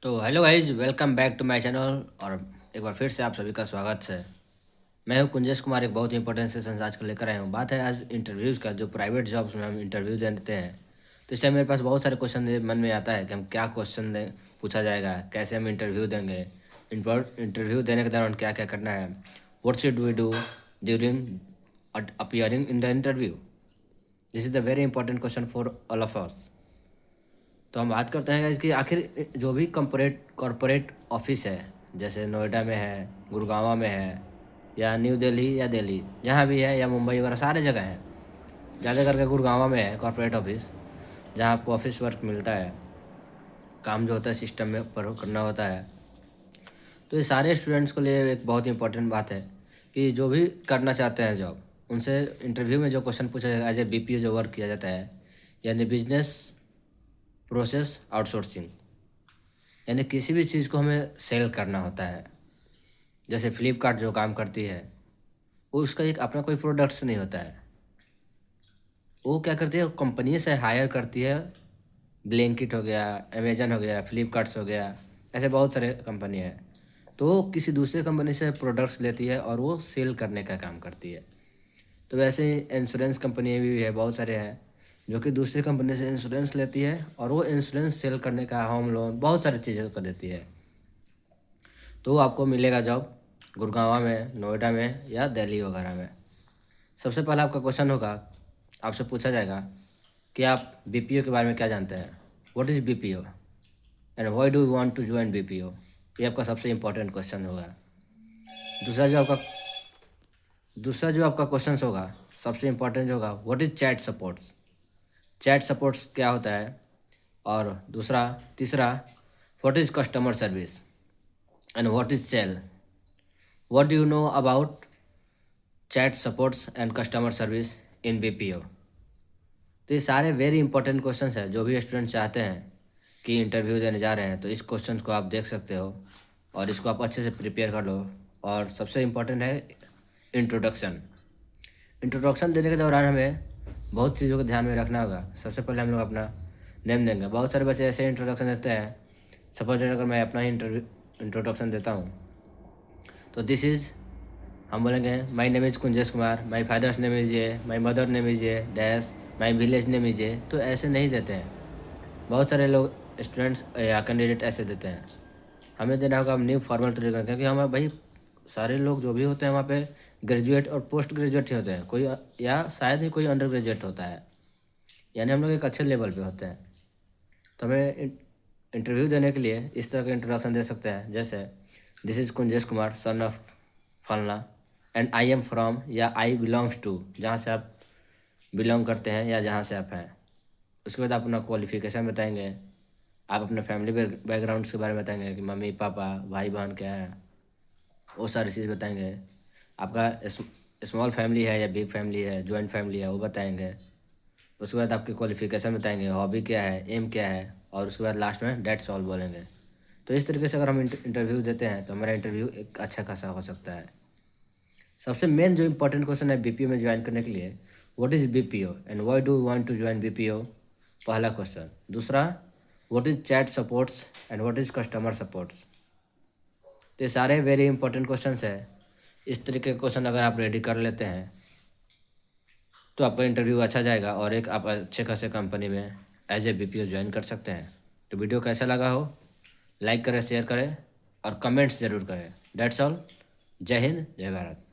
तो hello guys, welcome back to my channel. और एक बार फिर से आप सभी का स्वागत है। मैं हूं कुंजेश कुमार। एक बहुत ही इंपॉर्टेंट सेशन आज का लेकर आया हूं। बात है आज इंटरव्यूज़ का, जो प्राइवेट जॉब्स में हम इंटरव्यू देते हैं। तो इस टाइम मेरे पास बहुत सारे क्वेश्चन मन में आता है कि हम क्या क्वेश्चन दें, पूछा जाएगा, कैसे हम इंटरव्यू देंगे, इंटरव्यू देने के दौरान क्या क्या करना है, what should we do during appearing in the interview. This is the very important question for all of us. तो हम बात करते हैं इसकी, आखिर जो भी कॉरपोरेट ऑफिस है, जैसे नोएडा में है, गुड़गांव में है, या न्यू दिल्ली या दिल्ली, जहाँ भी है, या मुंबई वगैरह सारे जगह हैं। ज़्यादा करके गुड़गांव में है कॉरपोरेट ऑफिस, जहाँ आपको ऑफिस वर्क मिलता है, काम जो होता है सिस्टम में पर करना होता है। तो ये सारे स्टूडेंट्स के लिए एक बहुत ही इंपॉर्टेंट बात है कि जो भी करना चाहते हैं जॉब, उनसे इंटरव्यू में जो क्वेश्चन पूछा जाएगा, एज ए BPO जो वर्क किया जाता है, यानी बिजनेस प्रोसेस आउटसोर्सिंग, यानी किसी भी चीज़ को हमें सेल करना होता है। जैसे फ्लिपकार्ट जो काम करती है, वो उसका एक अपना कोई प्रोडक्ट्स नहीं होता है। वो क्या करती है, कंपनी से हायर करती है। ब्लिंकिट हो गया, अमेजन हो गया, फ्लिपकार्ट्स हो गया, ऐसे बहुत सारे कंपनी है। तो वो किसी दूसरे कंपनी से प्रोडक्ट्स लेती है और वो सेल करने का काम करती है। तो वैसे ही इंश्योरेंस कंपनी भी है, बहुत सारे हैं जो कि दूसरी कंपनी से इंश्योरेंस लेती है और वो इंश्योरेंस सेल करने का, होम लोन, बहुत सारी चीज़ों को देती है। तो आपको मिलेगा जॉब गुड़गांव में, नोएडा में या दिल्ली वगैरह में। सबसे पहला आपका क्वेश्चन होगा, आपसे पूछा जाएगा कि आप BPO के बारे में क्या जानते हैं। What is BPO and why do you want to join BPO। ये आपका सबसे इम्पोर्टेंट क्वेश्चन होगा। दूसरा जो आपका दूसरा जो आपका क्वेश्चन होगा, सबसे इम्पोर्टेंट होगा, what is chat supports. Chat supports क्या होता है। और तीसरा, what is customer service and what is sale. What do you know about chat supports and customer service in BPO। तो ये सारे वेरी इंपॉर्टेंट क्वेश्चन हैं। जो भी स्टूडेंट चाहते हैं कि इंटरव्यू देने जा रहे हैं, तो इस क्वेश्चन को आप देख सकते हो और इसको आप अच्छे से प्रिपेयर कर लो। और सबसे इम्पोर्टेंट है इंट्रोडक्शन। इंट्रोडक्शन देने के दौरान हमें बहुत चीज़ों को ध्यान में रखना होगा। सबसे पहले हम लोग अपना नेम देंगे। बहुत सारे बच्चे ऐसे इंट्रोडक्शन देते हैं। सपोज अगर मैं अपना ही इंट्रोडक्शन देता हूँ, तो दिस इज़, हम बोलेंगे my name is Kunjesh Kumar, my father's name is ये, माई मदर नेम इज़ ये dash, my village name is ये। तो ऐसे नहीं देते हैं। बहुत सारे लोग स्टूडेंट्स या कैंडिडेट ऐसे देते हैं। हमें देना होगा न्यू फॉर्मल तरीका, क्योंकि हमें भाई सारे लोग जो भी होते हैं वहाँ पे ग्रेजुएट और पोस्ट ग्रेजुएट ही होते हैं, कोई या शायद ही कोई अंडर ग्रेजुएट होता है। यानी हम लोग एक अच्छे लेवल पे होते हैं। तो हमें इंटरव्यू देने के लिए इस तरह का इंट्रोडक्शन दे सकते हैं, जैसे this is Kunjesh Kumar, son of फलना, एंड आई एम फ्रॉम, या आई बिलोंग्स टू, जहाँ से आप बिलोंग करते हैं या जहाँ से आप हैं। उसके बाद आप अपना क्वालिफिकेशन बताएंगे। आप अपने फैमिली बैकग्राउंड के बारे में बताएंगे कि मम्मी पापा भाई बहन क्या है, वो सारी चीज़ बताएंगे। आपका स्मॉल फैमिली है या बिग फैमिली है, जॉइंट फैमिली है, वो बताएंगे। उसके बाद आपकी क्वालिफिकेशन बताएंगे, हॉबी क्या है, एम क्या है, और उसके बाद लास्ट में डेट्स ऑल बोलेंगे। तो इस तरीके से अगर हम इंटरव्यू देते हैं तो हमारा इंटरव्यू एक अच्छा खासा हो सकता है। सबसे मेन जो इंपॉर्टेंट क्वेश्चन है BPO में ज्वाइन करने के लिए, what is BPO and why do you want to join BPO, पहला क्वेश्चन। दूसरा, what is chat supports and what is customer supports. तो ये सारे वेरी इंपॉर्टेंट क्वेश्चन है। इस तरीके के क्वेश्चन अगर आप रेडी कर लेते हैं तो आपका इंटरव्यू अच्छा जाएगा और एक आप अच्छे खासे कंपनी में एज ए BPO ज्वाइन कर सकते हैं। तो वीडियो कैसा लगा हो, लाइक करें, शेयर करें और कमेंट्स ज़रूर करें। That's all. जय हिंद, जय भारत।